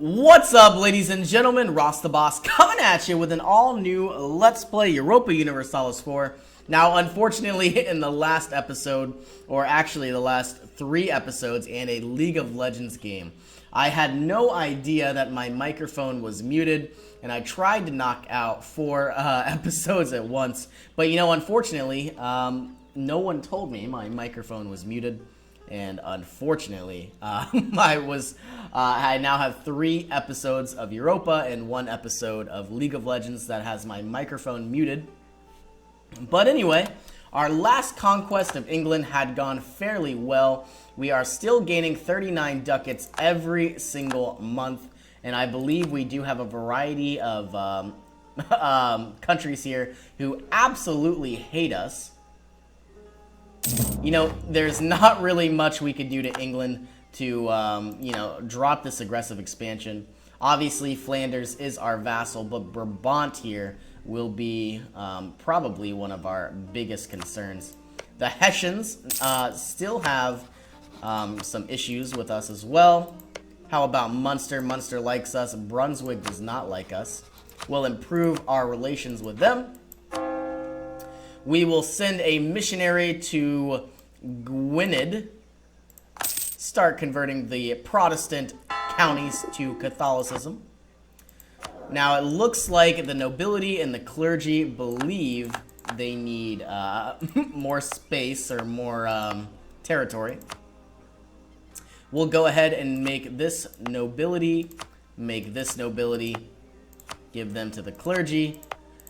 What's up, ladies and gentlemen? Ross the Boss coming at you with an all-new Let's Play Europa Universalis 4. Now, unfortunately, in the last episode, or actually the last 3 episodes and a League of Legends game, I had no idea that my microphone was muted, and I tried to knock out 4 episodes at once. But, you know, unfortunately, no one told me my microphone was muted. And unfortunately, I now have 3 episodes of Europa and 1 episode of League of Legends that has my microphone muted. But anyway, our last conquest of England had gone fairly well. We are still gaining 39 ducats every single month. And I believe we do have a variety of countries here who absolutely hate us. You know, there's not really much we could do to England to, you know, drop this aggressive expansion. Obviously, Flanders is our vassal, but Brabant here will be probably one of our biggest concerns. The Hessians still have some issues with us as well. How about Munster? Munster likes us. Brunswick does not like us. We'll improve our relations with them. We will send a missionary to Gwynedd, start converting the Protestant counties to Catholicism. Now, it looks like the nobility and the clergy believe they need more space or more territory. We'll go ahead and make this nobility, give them to the clergy.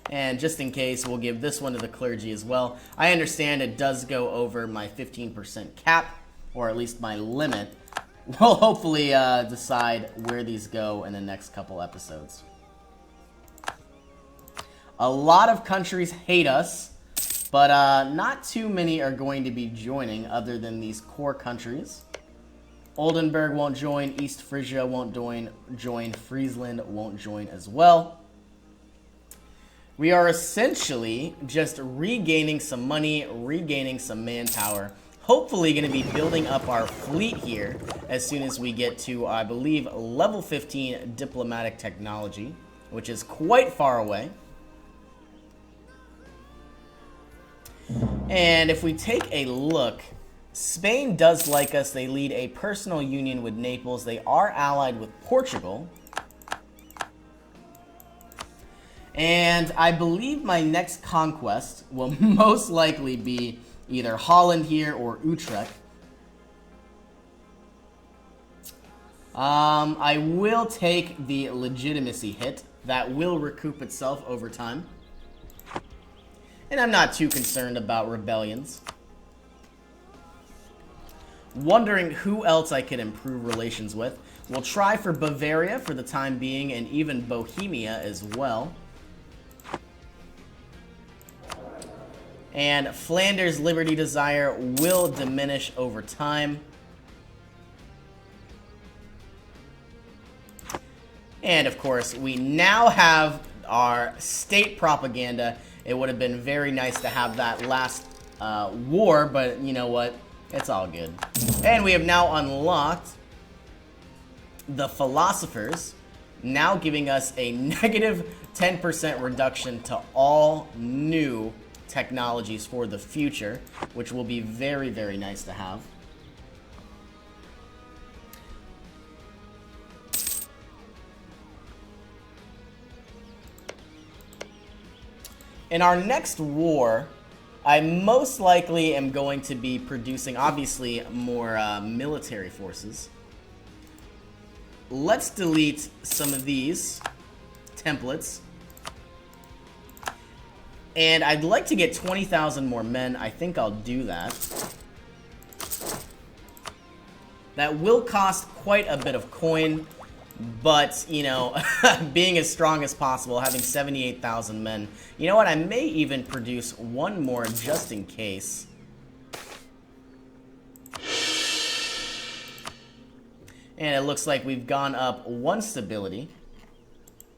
And just in case, we'll give this one to the clergy as well. I understand it does go over my 15% cap, or at least my limit. We'll hopefully decide where these go in the next couple episodes. A lot of countries hate us, but not too many are going to be joining other than these core countries. Oldenburg won't join, East Frisia won't join, Friesland won't join as well. We are essentially just regaining some money, regaining some manpower. Hopefully going to be building up our fleet here as soon as we get to, I believe, level 15 diplomatic technology, which is quite far away. And if we take a look, Spain does like us. They lead a personal union with Naples. They are allied with Portugal. And I believe my next conquest will most likely be either Holland here or Utrecht. I will take the legitimacy hit. That will recoup itself over time. And I'm not too concerned about rebellions. Wondering who else I could improve relations with. We'll try for Bavaria for the time being, and even Bohemia as well. And Flanders' Liberty Desire will diminish over time. And of course, we now have our state propaganda. It would have been very nice to have that last war, but you know what? It's all good. And we have now unlocked the Philosophers, now giving us a negative 10% reduction to all new technologies for the future, which will be very, very nice to have. In our next war, I most likely am going to be producing, obviously, more military forces. Let's delete some of these templates. And I'd like to get 20,000 more men. I think I'll do that. That will cost quite a bit of coin, but, you know, being as strong as possible, having 78,000 men. You know what? I may even produce 1 more just in case. And it looks like we've gone up 1 stability.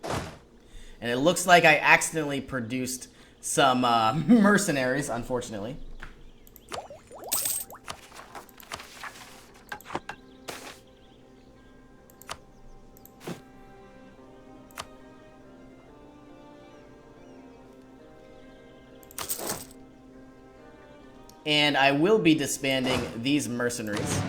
And it looks like I accidentally produced some mercenaries, unfortunately. And I will be disbanding these mercenaries.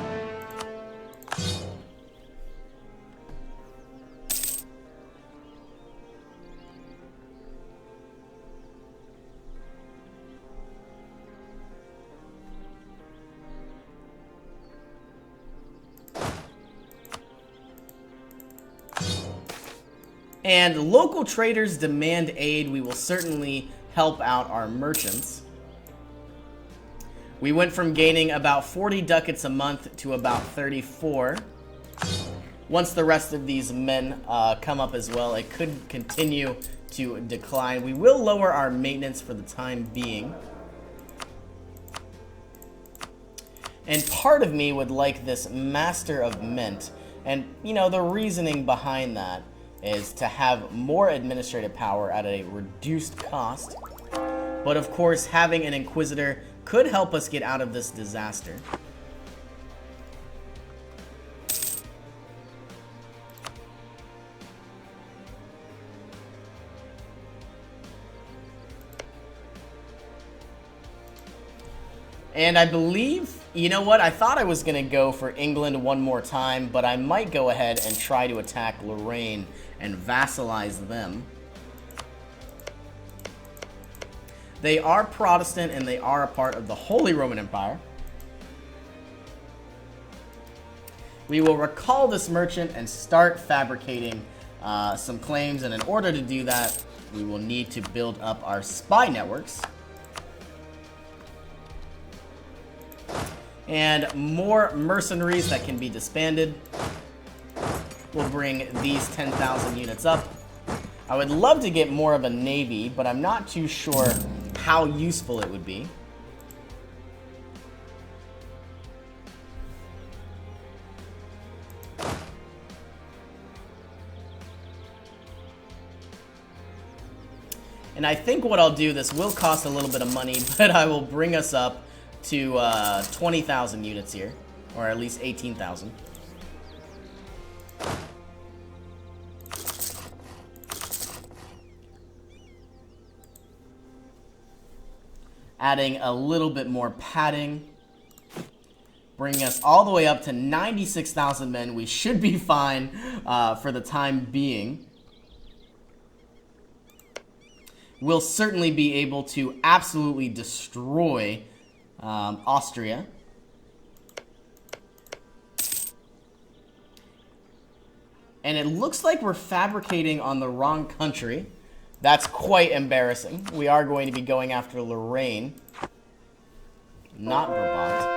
And local traders demand aid. We will certainly help out our merchants. We went from gaining about 40 ducats a month to about 34. Once the rest of these men come up as well, it could continue to decline. We will lower our maintenance for the time being. And part of me would like this Master of Mint. And, you know, the reasoning behind that is to have more administrative power at a reduced cost. But of course, having an Inquisitor could help us get out of this disaster. And I believe, you know what, I thought I was going to go for England one more time, but I might go ahead and try to attack Lorraine and vassalize them. They are Protestant and they are a part of the Holy Roman Empire. We will recall this merchant and start fabricating some claims, and in order to do that, we will need to build up our spy networks. And more mercenaries that can be disbanded. We'll bring these 10,000 units up. I would love to get more of a navy, but I'm not too sure how useful it would be. And I think what I'll do, this will cost a little bit of money, but I will bring us up to 20,000 units here, or at least 18,000. Adding a little bit more padding, bringing us all the way up to 96,000 men. We should be fine for the time being. We'll certainly be able to absolutely destroy Austria. And it looks like we're fabricating on the wrong country. That's quite embarrassing. We are going to be going after Lorraine, not Brabant.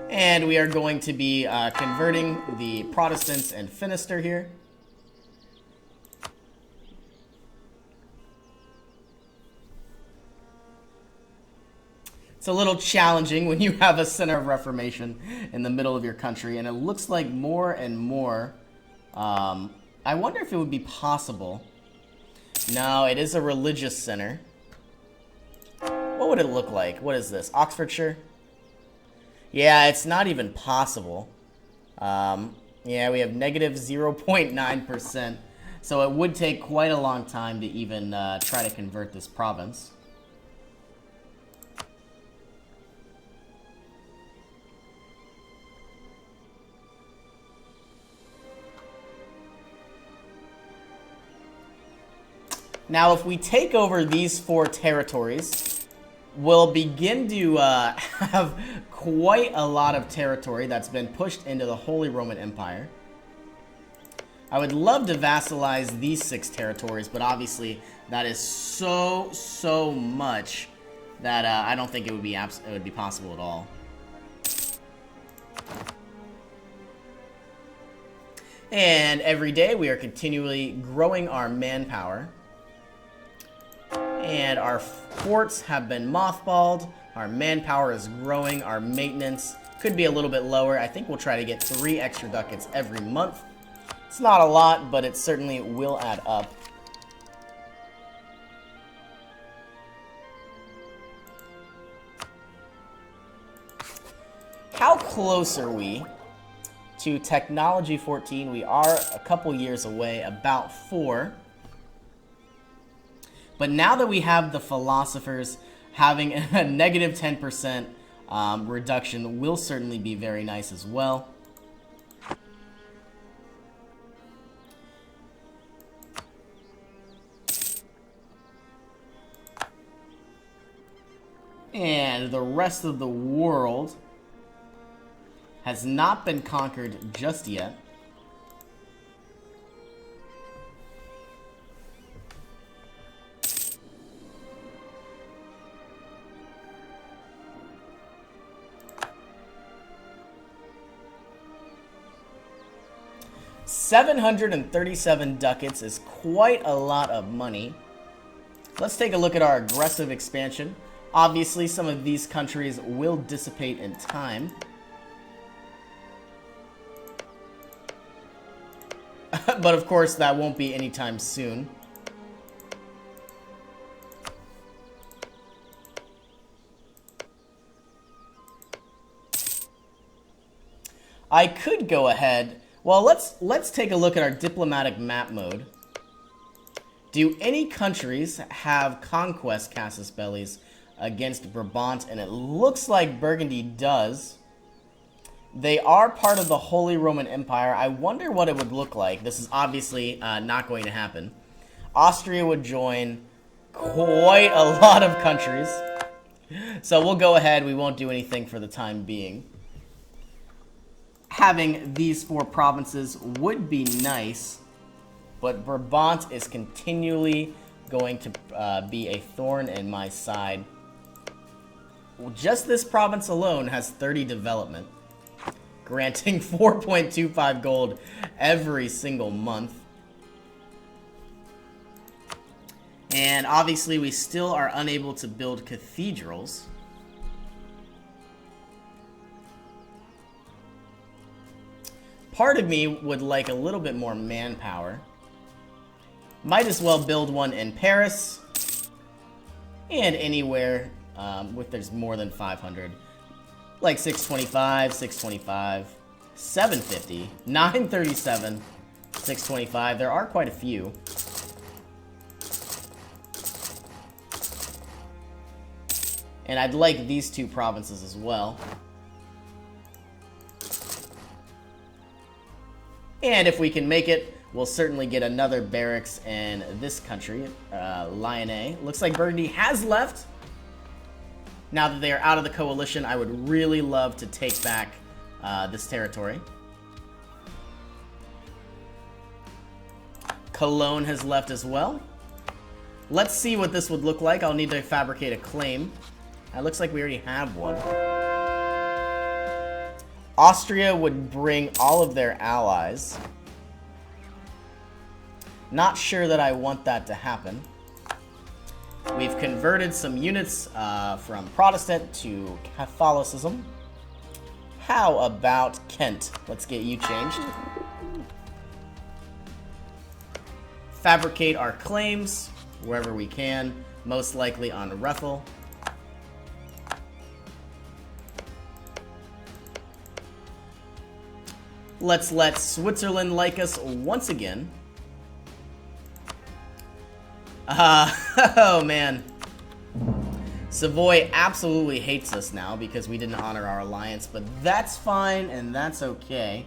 And we are going to be converting the Protestants and Finister here. It's a little challenging when you have a center of Reformation in the middle of your country, and it looks like more and more. I wonder if it would be possible. No, it is a religious center. What would it look like? What is this? Oxfordshire? Yeah, it's not even possible. Yeah, we have negative 0.9%. So it would take quite a long time to even try to convert this province. Now, if we take over these 4 territories, we'll begin to have quite a lot of territory that's been pushed into the Holy Roman Empire. I would love to vassalize these 6 territories, but obviously that is so much that I don't think it would be possible at all. And every day we are continually growing our manpower. And our forts have been mothballed. Our manpower is growing. Our maintenance could be a little bit lower. I think we'll try to get 3 extra ducats every month. It's not a lot, but it certainly will add up. How close are we to Technology 14? We are a couple years away, about 4. But now that we have the philosophers, having a negative 10% reduction will certainly be very nice as well. And the rest of the world has not been conquered just yet. $737 ducats is quite a lot of money. Let's take a look at our aggressive expansion. Obviously, some of these countries will dissipate in time. But of course, that won't be anytime soon. I could go ahead. Well, let's take a look at our diplomatic map mode. Do any countries have conquest casus bellis against Brabant? And it looks like Burgundy does. They are part of the Holy Roman Empire. I wonder what it would look like. This is obviously not going to happen. Austria would join quite a lot of countries. So we'll go ahead. We won't do anything for the time being. Having these 4 provinces would be nice, but Brabant is continually going to be a thorn in my side. Just this province alone has 30 development, granting 4.25 gold every single month. And obviously we still are unable to build cathedrals. Part of me would like a little bit more manpower. Might as well build one in Paris and anywhere if there's more than 500. Like 625, 625, 750, 937, 625. There are quite a few. And I'd like these 2 provinces as well. And if we can make it, we'll certainly get another barracks in this country, Lyonnais. Looks like Burgundy has left. Now that they are out of the coalition, I would really love to take back this territory. Cologne has left as well. Let's see what this would look like. I'll need to fabricate a claim. It looks like we already have one. Austria would bring all of their allies. Not sure that I want that to happen. We've converted some units from Protestant to Catholicism. How about Kent? Let's get you changed. Fabricate our claims wherever we can, most likely on Rethel. Let's let Switzerland like us once again. Oh man. Savoy absolutely hates us now because we didn't honor our alliance, but that's fine and that's okay.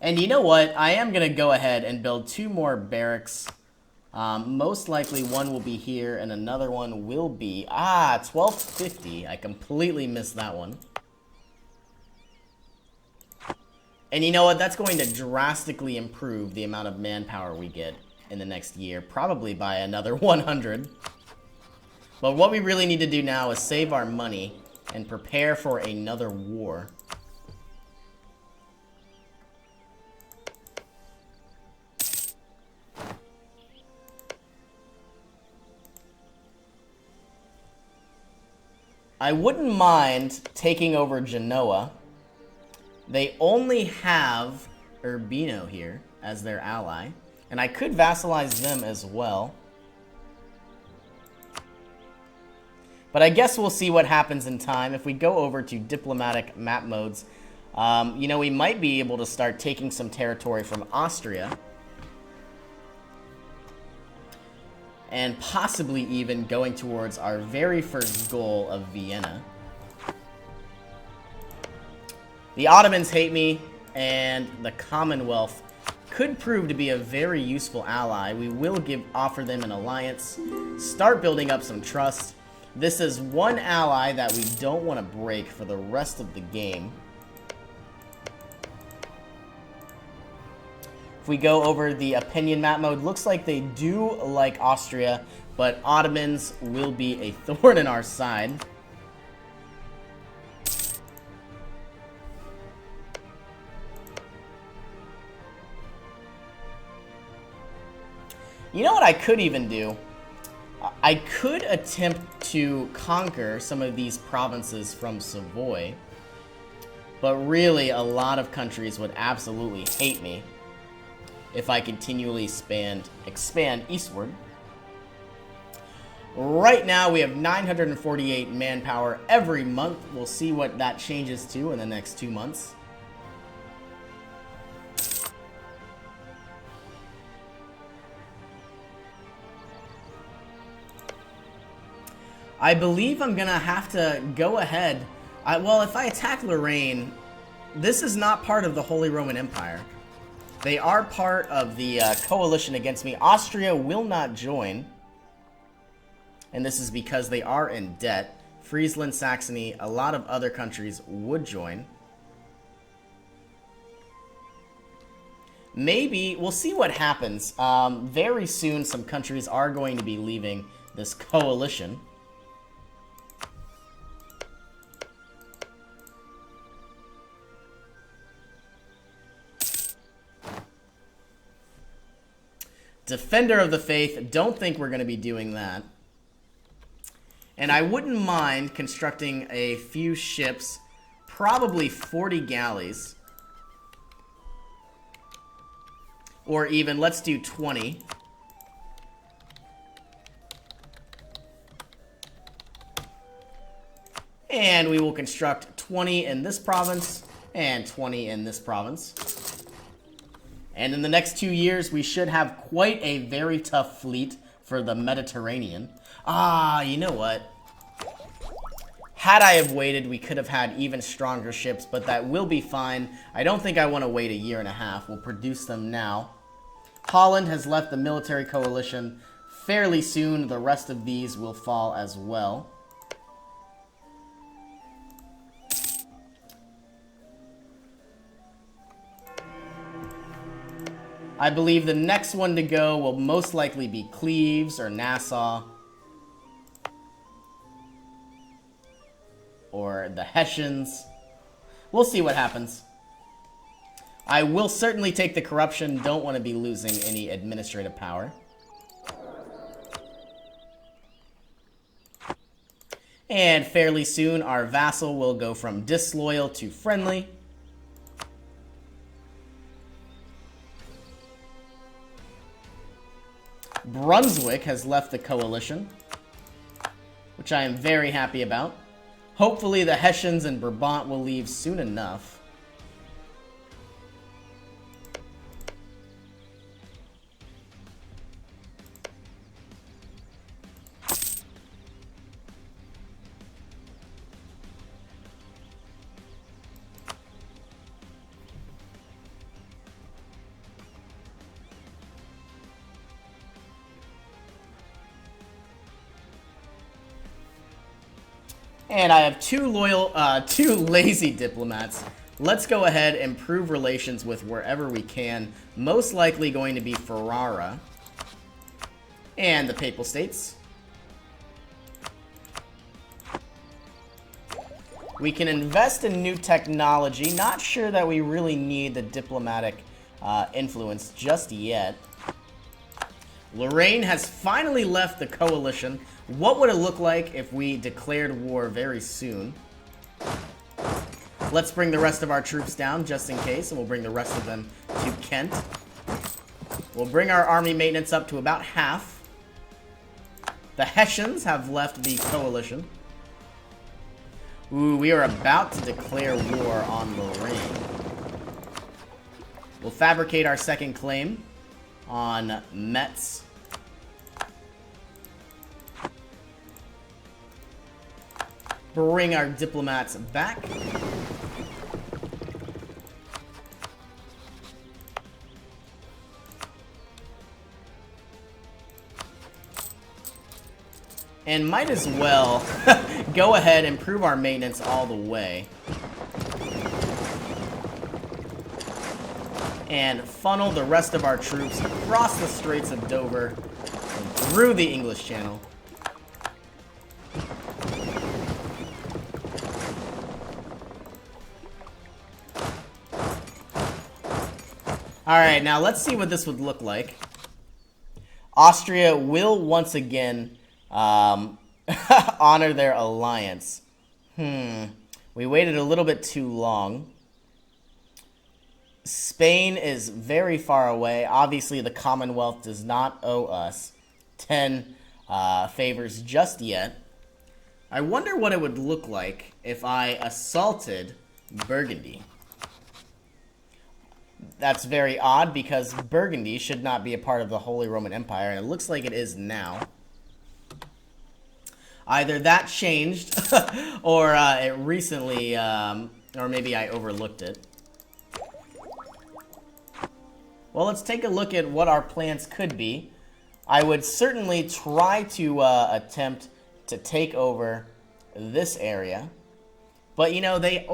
And you know what? I am going to go ahead and build 2 more barracks. Most likely one will be here and another one will be... 1250. I completely missed that one. And you know what? That's going to drastically improve the amount of manpower we get in the next year. Probably by another 100. But what we really need to do now is save our money and prepare for another war. I wouldn't mind taking over Genoa. They only have Urbino here as their ally, and I could vassalize them as well. But I guess we'll see what happens in time. If we go over to diplomatic map modes, you know, we might be able to start taking some territory from Austria. and possibly even going towards our very first goal of Vienna. The Ottomans hate me, and the Commonwealth could prove to be a very useful ally. We will offer them an alliance, start building up some trust. This is one ally that we don't want to break for the rest of the game. If we go over the opinion map mode, looks like they do like Austria, but Ottomans will be a thorn in our side. You know what I could even do? I could attempt to conquer some of these provinces from Savoy, but really a lot of countries would absolutely hate me if I continually expand eastward. Right now we have 948 manpower every month. We'll see what that changes to in the next 2 months. I believe I'm gonna have to go ahead. Well, if I attack Lorraine, this is not part of the Holy Roman Empire. They are part of the coalition against me. Austria will not join. And this is because they are in debt. Friesland, Saxony, a lot of other countries would join. Maybe, we'll see what happens. Very soon, some countries are going to be leaving this coalition. Defender of the Faith, don't think we're going to be doing that. And I wouldn't mind constructing a few ships, probably 40 galleys. Or even, let's do 20. And we will construct 20 in this province and 20 in this province. And in the next 2 years, we should have quite a very tough fleet for the Mediterranean. Ah, you know what? Had I have waited, we could have had even stronger ships, but that will be fine. I don't think I want to wait a year and a half. We'll produce them now. Holland has left the military coalition. Fairly soon, the rest of these will fall as well. I believe the next one to go will most likely be Cleves or Nassau. Or the Hessians. We'll see what happens. I will certainly take the corruption. Don't want to be losing any administrative power. And fairly soon, our vassal will go from disloyal to friendly. Brunswick has left the coalition, which I am very happy about. Hopefully the Hessians and Brabant will leave soon enough. And I have two lazy diplomats. Let's go ahead and improve relations with wherever we can. Most likely going to be Ferrara and the Papal States. We can invest in new technology. Not sure that we really need the diplomatic influence just yet. Lorraine has finally left the coalition. What would it look like if we declared war very soon? Let's bring the rest of our troops down just in case, and we'll bring the rest of them to Kent. We'll bring our army maintenance up to about half. The Hessians have left the coalition. Ooh, we are about to declare war on Lorraine. We'll fabricate our second claim on Metz. bring our diplomats back. And might as well go ahead and improve our maintenance all the way. And funnel the rest of our troops across the Straits of Dover and through the English Channel. Alright, now let's see what this would look like. Austria will once again honor their alliance. We waited a little bit too long. Spain is very far away. Obviously, the Commonwealth does not owe us 10 favors just yet. I wonder what it would look like if I assaulted Burgundy. That's very odd because Burgundy should not be a part of the Holy Roman Empire, and it looks like it is now. Either that changed, or it recently, or maybe I overlooked it. Well, let's take a look at what our plans could be. I would certainly try to attempt to take over this area. But, you know, they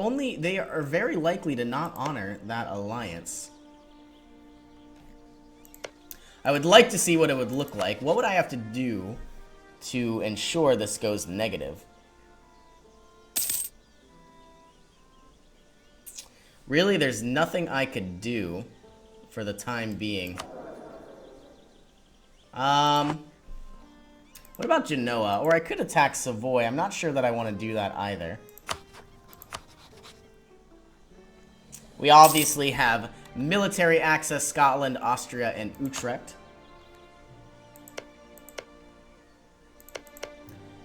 are very likely to not honor that alliance. I would like to see what it would look like. What would I have to do to ensure this goes negative? Really, there's nothing I could do for the time being. What about Genoa? Or I could attack Savoy. I'm not sure that I want to do that either. We obviously have military access: Scotland, Austria, and Utrecht.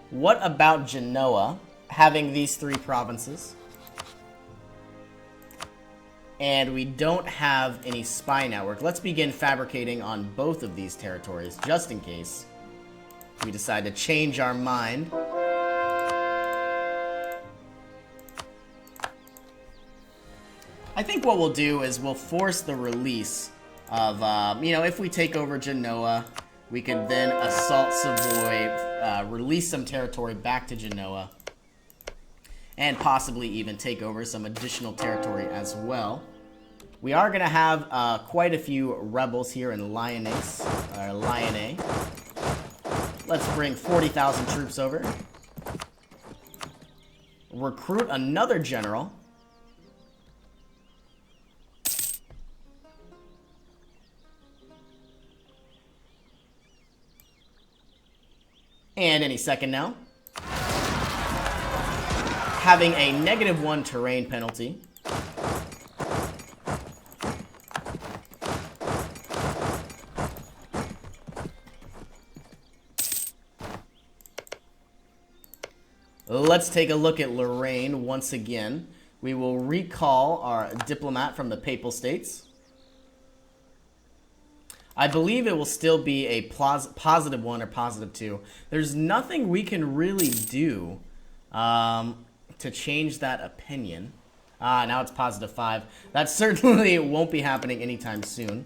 What about Genoa having these three provinces? And we don't have any spy network. Let's begin fabricating on both of these territories, just in case we decide to change our mind. I think what we'll do is we'll force the release of, you know, if we take over Genoa, we could then assault Savoy, release some territory back to Genoa, and possibly even take over some additional territory as well. We are going to have quite a few rebels here in Lyonnais. Let's bring 40,000 troops over. Recruit another general. And any second now. Having a -1 terrain penalty. Let's take a look at Lorraine once again. We will recall our diplomat from the Papal States. I believe it will still be a +1 or +2. There's nothing we can really do to change that opinion. Now it's +5. That certainly won't be happening anytime soon.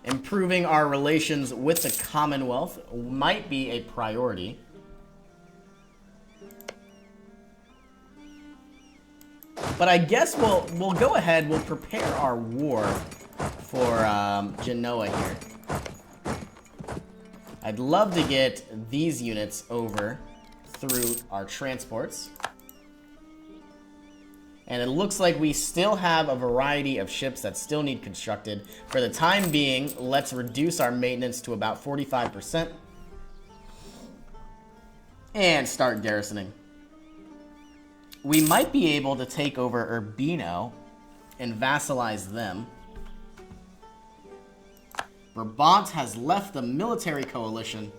Improving our relations with the Commonwealth might be a priority. But I guess we'll go ahead, we'll prepare our war for Genoa here. I'd love to get these units over through our transports. And it looks like we still have a variety of ships that still need constructed. For the time being, let's reduce our maintenance to about 45%. And start garrisoning. We might be able to take over Urbino and vassalize them. Brabant has left the military coalition.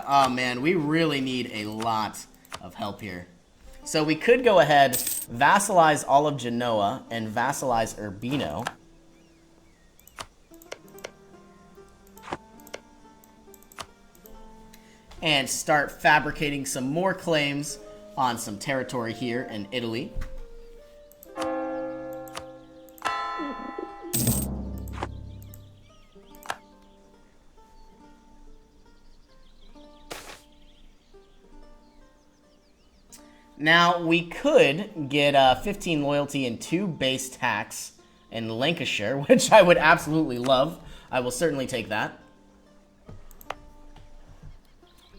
Oh man, we really need a lot of help here. So we could go ahead, vassalize all of Genoa, and vassalize Urbino. and start fabricating some more claims on some territory here in Italy. Now, we could get 15 loyalty and 2 base tax in Lancashire, which I would absolutely love. I will certainly take that.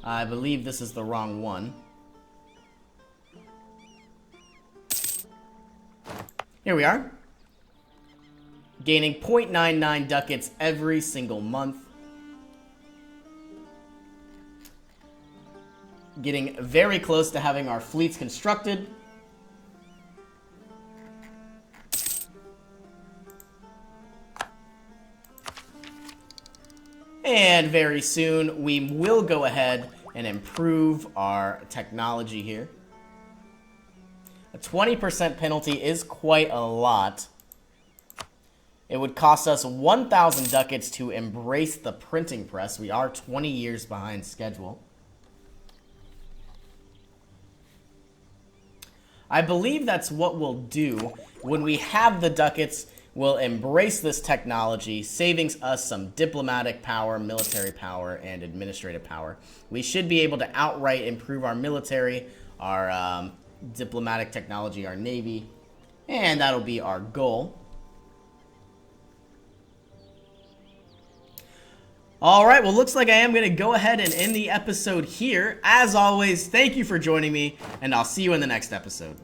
I believe this is the wrong one. Here we are. Gaining 0.99 ducats every single month. Getting very close to having our fleets constructed. And very soon, we will go ahead and improve our technology here. A 20% penalty is quite a lot. It would cost us 1,000 ducats to embrace the printing press. We are 20 years behind schedule. I believe that's what we'll do. When we have the ducats, we'll embrace this technology, saving us some diplomatic power, military power, and administrative power. We should be able to outright improve our military, our diplomatic technology, our navy, and that'll be our goal. Alright, well, looks like I am going to go ahead and end the episode here. As always, thank you for joining me, and I'll see you in the next episode.